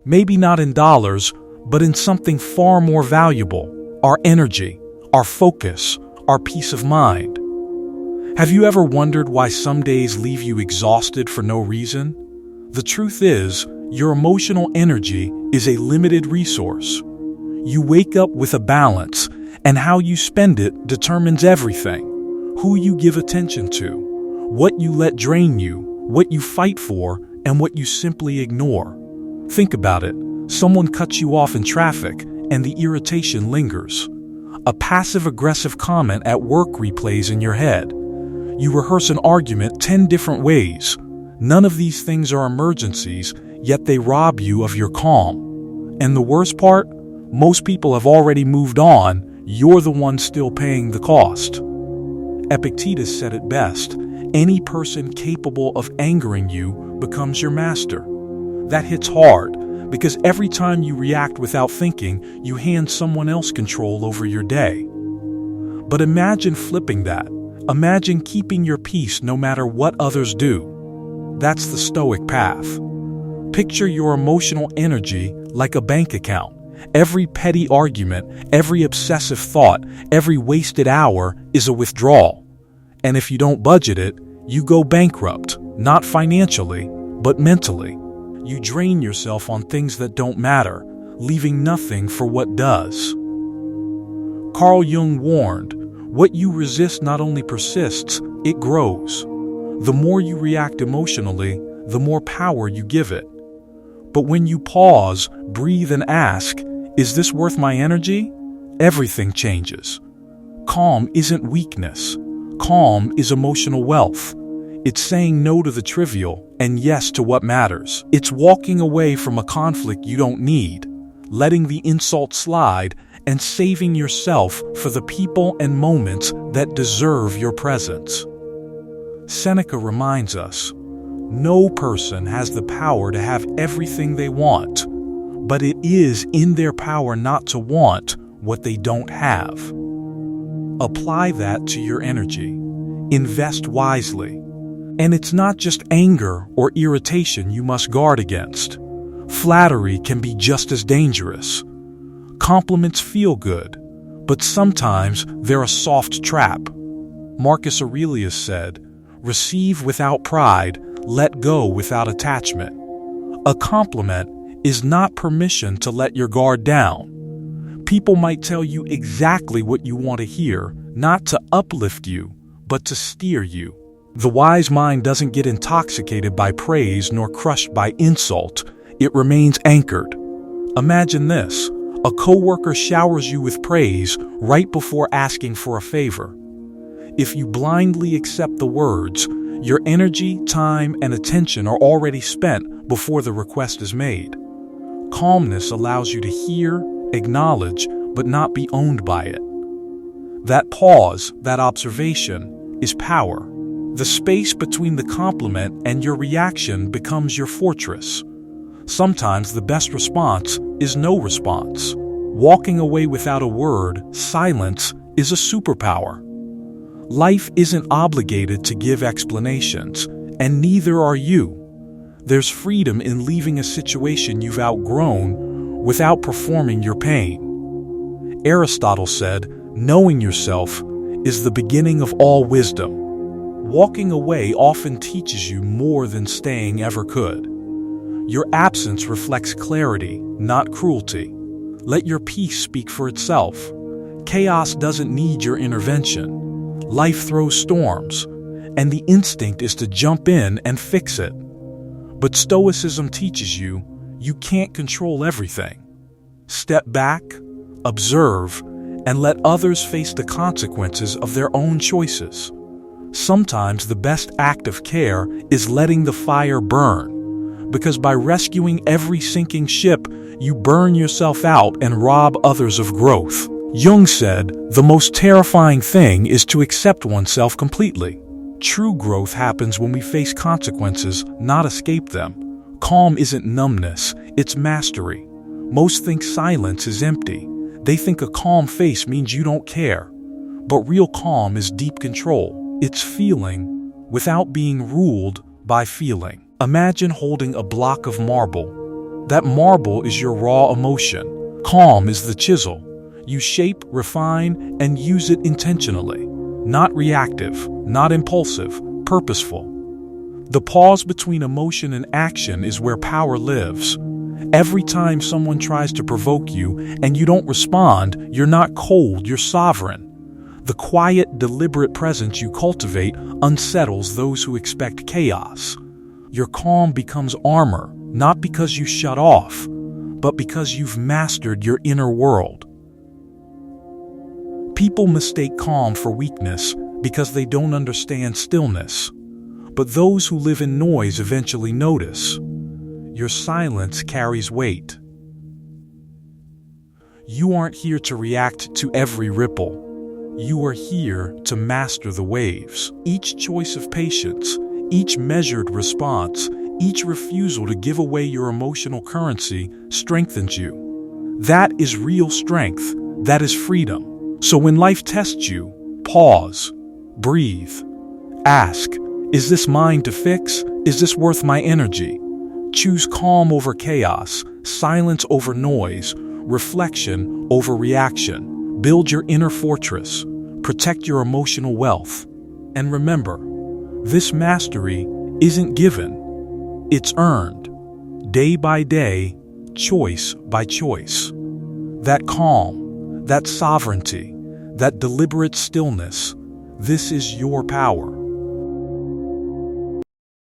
Maybe not in dollars, but in something far more valuable: our energy, our focus, our peace of mind. Have you ever wondered why some days leave you exhausted for no reason? The truth is, your emotional energy is a limited resource. You wake up with a balance, and how you spend it determines everything. Who you give attention to, what you let drain you, what you fight for, and what you simply ignore. Think about it. Someone cuts you off in traffic, and the irritation lingers. A passive-aggressive comment at work replays in your head. You rehearse an argument 10 different ways. None of these things are emergencies, yet they rob you of your calm. And the worst part? Most people have already moved on. You're the one still paying the cost. Epictetus said it best: any person capable of angering you becomes your master. That hits hard, because every time you react without thinking, you hand someone else control over your day. But imagine flipping that. Imagine keeping your peace no matter what others do. That's the Stoic path. Picture your emotional energy like a bank account. Every petty argument, every obsessive thought, every wasted hour is a withdrawal. And if you don't budget it, you go bankrupt, not financially, but mentally. You drain yourself on things that don't matter, leaving nothing for what does. Carl Jung warned, what you resist not only persists, it grows. The more you react emotionally, the more power you give it. But when you pause, breathe, and ask, is this worth my energy? Everything changes. Calm isn't weakness. Calm is emotional wealth. It's saying no to the trivial and yes to what matters. It's walking away from a conflict you don't need, letting the insult slide, and saving yourself for the people and moments that deserve your presence. Seneca reminds us, no person has the power to have everything they want, but it is in their power not to want what they don't have. Apply that to your energy. Invest wisely. And it's not just anger or irritation you must guard against. Flattery can be just as dangerous. Compliments feel good, but sometimes they're a soft trap. Marcus Aurelius said, "Receive without pride, let go without attachment." A compliment is not permission to let your guard down. People might tell you exactly what you want to hear, not to uplift you, but to steer you. The wise mind doesn't get intoxicated by praise nor crushed by insult. It remains anchored. Imagine this. A coworker showers you with praise right before asking for a favor. If you blindly accept the words, your energy, time, and attention are already spent before the request is made. Calmness allows you to hear, acknowledge, but not be owned by it. That pause, that observation, is power. The space between the compliment and your reaction becomes your fortress. Sometimes the best response is no response. Walking away without a word, silence, is a superpower. Life isn't obligated to give explanations, and neither are you. There's freedom in leaving a situation you've outgrown without performing your pain. Aristotle said, "Knowing yourself is the beginning of all wisdom." Walking away often teaches you more than staying ever could. Your absence reflects clarity, not cruelty. Let your peace speak for itself. Chaos doesn't need your intervention. Life throws storms, and the instinct is to jump in and fix it. But Stoicism teaches you, you can't control everything. Step back, observe, and let others face the consequences of their own choices. Sometimes the best act of care is letting the fire burn, because by rescuing every sinking ship, you burn yourself out and rob others of growth. Jung said, "The most terrifying thing is to accept oneself completely." True growth happens when we face consequences, not escape them. Calm isn't numbness, it's mastery. Most think silence is empty. They think a calm face means you don't care. But real calm is deep control. It's feeling without being ruled by feeling. Imagine holding a block of marble. That marble is your raw emotion. Calm is the chisel. You shape, refine, and use it intentionally. Not reactive, not impulsive, purposeful. The pause between emotion and action is where power lives. Every time someone tries to provoke you and you don't respond, you're not cold, you're sovereign. The quiet, deliberate presence you cultivate unsettles those who expect chaos. Your calm becomes armor, not because you shut off, but because you've mastered your inner world. People mistake calm for weakness because they don't understand stillness. But those who live in noise eventually notice. Your silence carries weight. You aren't here to react to every ripple. You are here to master the waves. Each choice of patience, each measured response, each refusal to give away your emotional currency strengthens you. That is real strength. That is freedom. So when life tests you, pause, breathe, ask, is this mine to fix? Is this worth my energy? Choose calm over chaos, silence over noise, reflection over reaction. Build your inner fortress. Protect your emotional wealth. And remember, this mastery isn't given. It's earned. Day by day, choice by choice. That calm, that sovereignty, that deliberate stillness, this is your power.